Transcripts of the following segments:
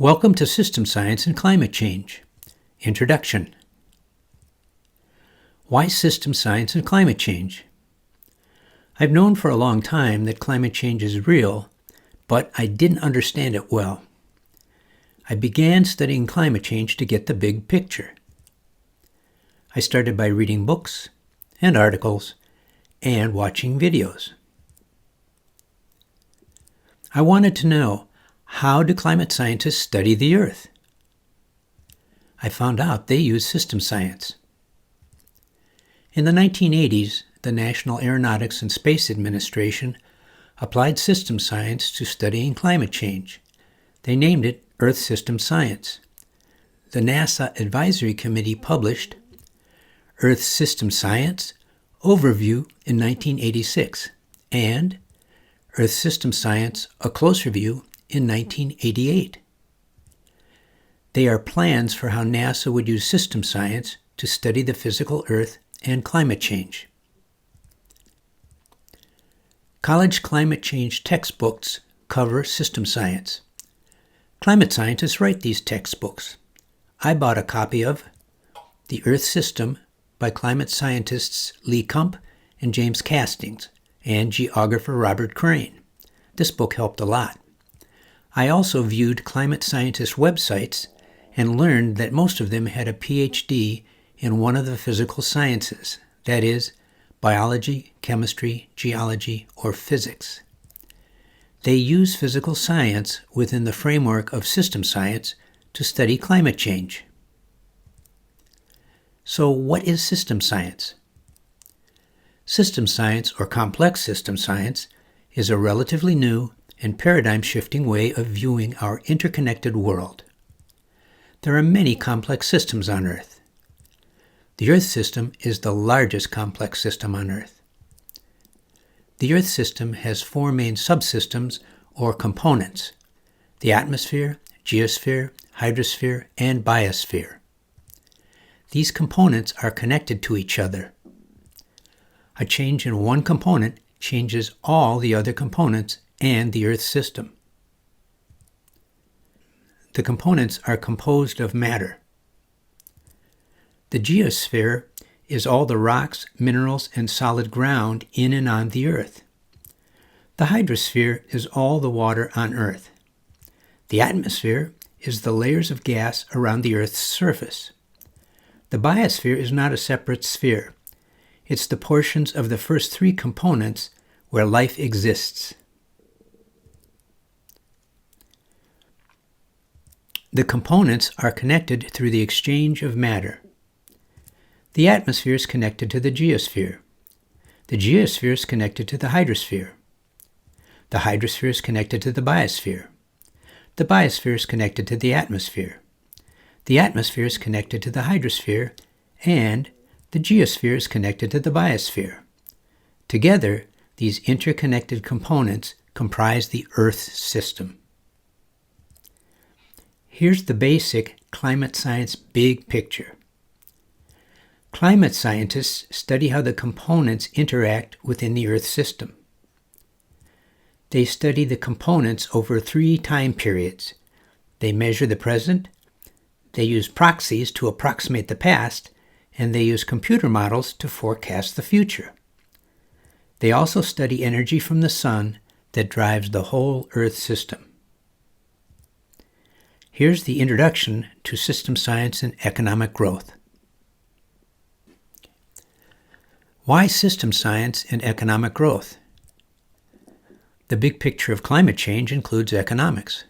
Welcome to System Science and Climate Change. Introduction. Why system science and climate change? I've known for a long time that climate change is real, but I didn't understand it well. I began studying climate change to get the big picture. I started by reading books and articles and watching videos. I wanted to know, how do climate scientists study the Earth? I found out they use system science. In the 1980s, the National Aeronautics and Space Administration applied system science to studying climate change. They named it Earth System Science. The NASA Advisory Committee published Earth System Science Overview in 1986 and Earth System Science, A Closer View in 1988. They are plans for how NASA would use system science to study the physical Earth and climate change. College climate change textbooks cover system science. Climate scientists write these textbooks. I bought a copy of The Earth System by climate scientists Lee Kump and James Castings and geographer Robert Crane. This book helped a lot. I also viewed climate scientists' websites and learned that most of them had a PhD in one of the physical sciences, that is, biology, chemistry, geology, or physics. They use physical science within the framework of system science to study climate change. So what is system science? System science, or complex system science, is a relatively new and paradigm-shifting way of viewing our interconnected world. There are many complex systems on Earth. The Earth system is the largest complex system on Earth. The Earth system has four main subsystems or components: the atmosphere, geosphere, hydrosphere, and biosphere. These components are connected to each other. A change in one component changes all the other components and the Earth system. The components are composed of matter. The geosphere is all the rocks, minerals, and solid ground in and on the Earth. The hydrosphere is all the water on Earth. The atmosphere is the layers of gas around the Earth's surface. The biosphere is not a separate sphere. It's the portions of the first three components where life exists. The components are connected through the exchange of matter. The atmosphere is connected to the geosphere. The geosphere is connected to the hydrosphere. The hydrosphere is connected to the biosphere. The biosphere is connected to the atmosphere. The atmosphere is connected to the hydrosphere, and the geosphere is connected to the biosphere. Together, these interconnected components comprise the Earth system. Here's the basic climate science big picture. Climate scientists study how the components interact within the Earth system. They study the components over 3 time periods. They measure the present, they use proxies to approximate the past, and they use computer models to forecast the future. They also study energy from the sun that drives the whole Earth system. Here's the introduction to system science and economic growth. Why system science and economic growth? The big picture of climate change includes economics.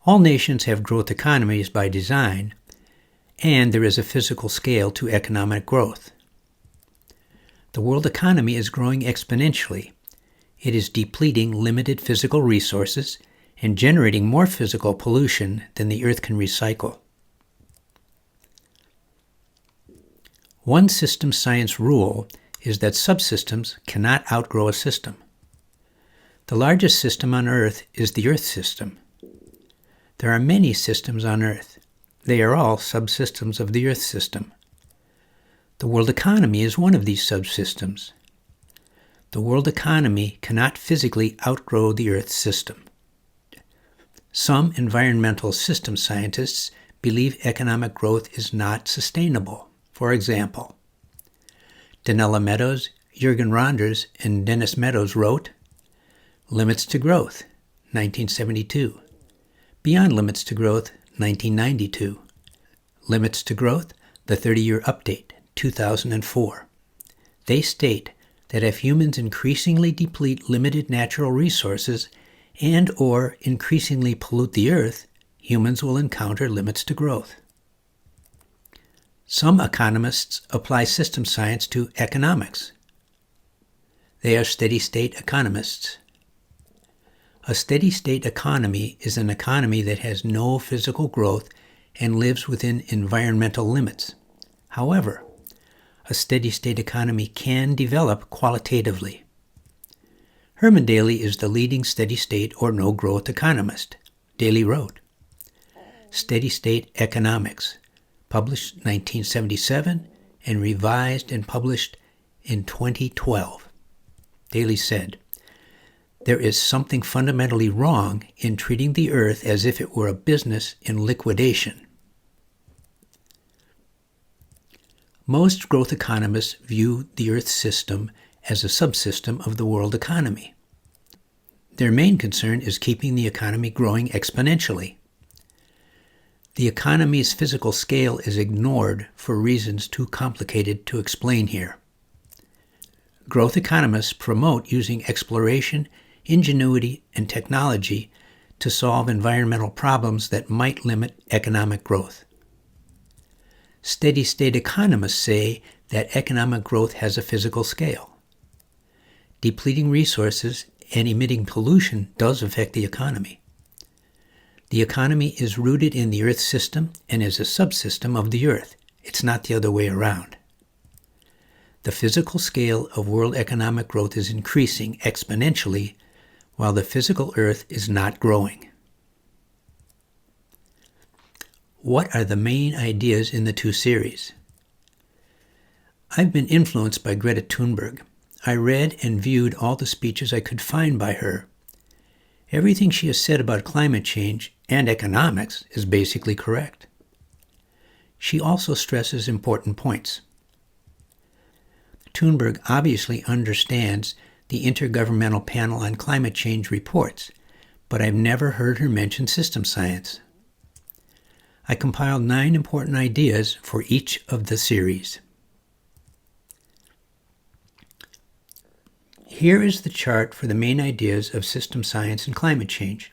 All nations have growth economies by design, and there is a physical scale to economic growth. The world economy is growing exponentially. It is depleting limited physical resources and generating more physical pollution than the Earth can recycle. One system science rule is that subsystems cannot outgrow a system. The largest system on Earth is the Earth system. There are many systems on Earth. They are all subsystems of the Earth system. The world economy is one of these subsystems. The world economy cannot physically outgrow the Earth system. Some environmental system scientists believe economic growth is not sustainable. For example, Donella Meadows, Jürgen Ronders, and Dennis Meadows wrote, Limits to Growth, 1972. Beyond Limits to Growth, 1992. Limits to Growth, the 30-Year Update, 2004. They state that if humans increasingly deplete limited natural resources and or increasingly pollute the earth, humans will encounter limits to growth. Some economists apply system science to economics. They are steady-state economists. A steady-state economy is an economy that has no physical growth and lives within environmental limits. However, a steady-state economy can develop qualitatively. Herman Daly is the leading steady-state or no-growth economist. Daly wrote, Steady-State Economics, published 1977 and revised and published in 2012. Daly said, There is something fundamentally wrong in treating the earth as if it were a business in liquidation. Most growth economists view the Earth system as a subsystem of the world economy. Their main concern is keeping the economy growing exponentially. The economy's physical scale is ignored for reasons too complicated to explain here. Growth economists promote using exploration, ingenuity, and technology to solve environmental problems that might limit economic growth. Steady-state economists say that economic growth has a physical scale. Depleting resources and emitting pollution does affect the economy. The economy is rooted in the Earth system and is a subsystem of the Earth. It's not the other way around. The physical scale of world economic growth is increasing exponentially, while the physical Earth is not growing. What are the main ideas in the two series? I've been influenced by Greta Thunberg. I read and viewed all the speeches I could find by her. Everything she has said about climate change and economics is basically correct. She also stresses important points. Thunberg obviously understands the Intergovernmental Panel on Climate Change reports, but I've never heard her mention system science. I compiled 9 important ideas for each of the series. Here is the chart for the main ideas of system science and climate change.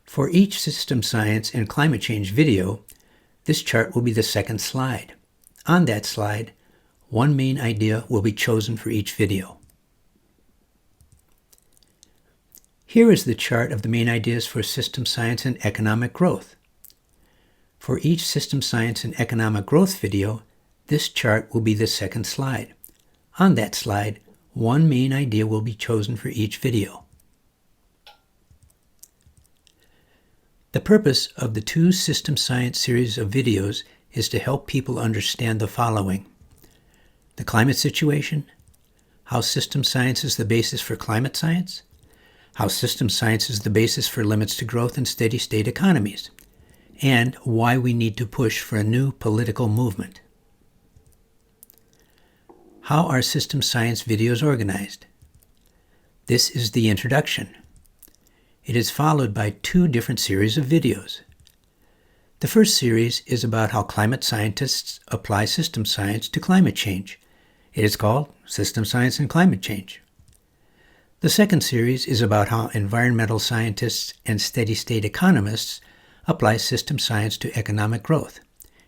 For each system science and climate change video, this chart will be the second slide. On that slide, one main idea will be chosen for each video. Here is the chart of the main ideas for system science and economic growth. For each system science and economic growth video, this chart will be the second slide. On that slide, one main idea will be chosen for each video. The purpose of the 2 system science series of videos is to help people understand the following: the climate situation, how system science is the basis for climate science, how system science is the basis for limits to growth and steady-state economies, and why we need to push for a new political movement. How are system science videos organized? This is the introduction. It is followed by 2 different series of videos. The first series is about how climate scientists apply system science to climate change. It is called System Science and Climate Change. The second series is about how environmental scientists and steady-state economists apply system science to economic growth.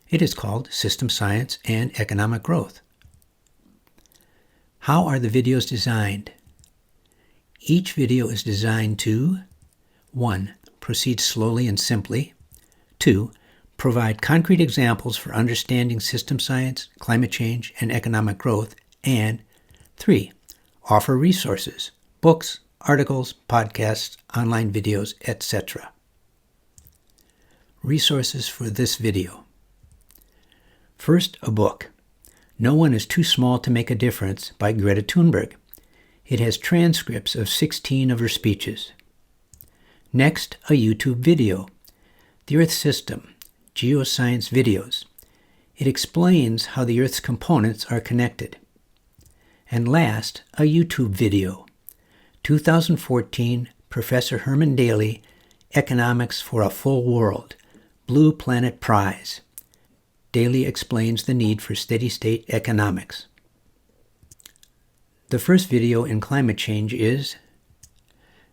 It is called System Science and Economic Growth. How are the videos designed? Each video is designed to 1. Proceed slowly and simply. 2. Provide concrete examples for understanding system science, climate change, and economic growth. And 3. Offer resources, books, articles, podcasts, online videos, etc. Resources for this video. First, a book, No One is Too Small to Make a Difference by Greta Thunberg. It has transcripts of 16 of her speeches. Next, a YouTube video. The Earth System, Geoscience Videos. It explains how the Earth's components are connected. And last, a YouTube video. 2014 Professor Herman Daly, Economics for a Full World, Blue Planet Prize. Daly explains the need for steady-state economics. The first video in climate change is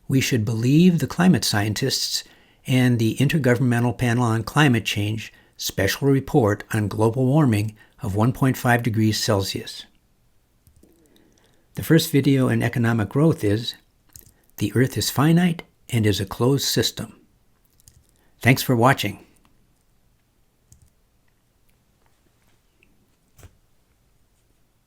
We Should Believe the Climate Scientists and the Intergovernmental Panel on Climate Change Special Report on Global Warming of 1.5 degrees Celsius. The first video in economic growth is The Earth is Finite and is a Closed System. Thanks for watching.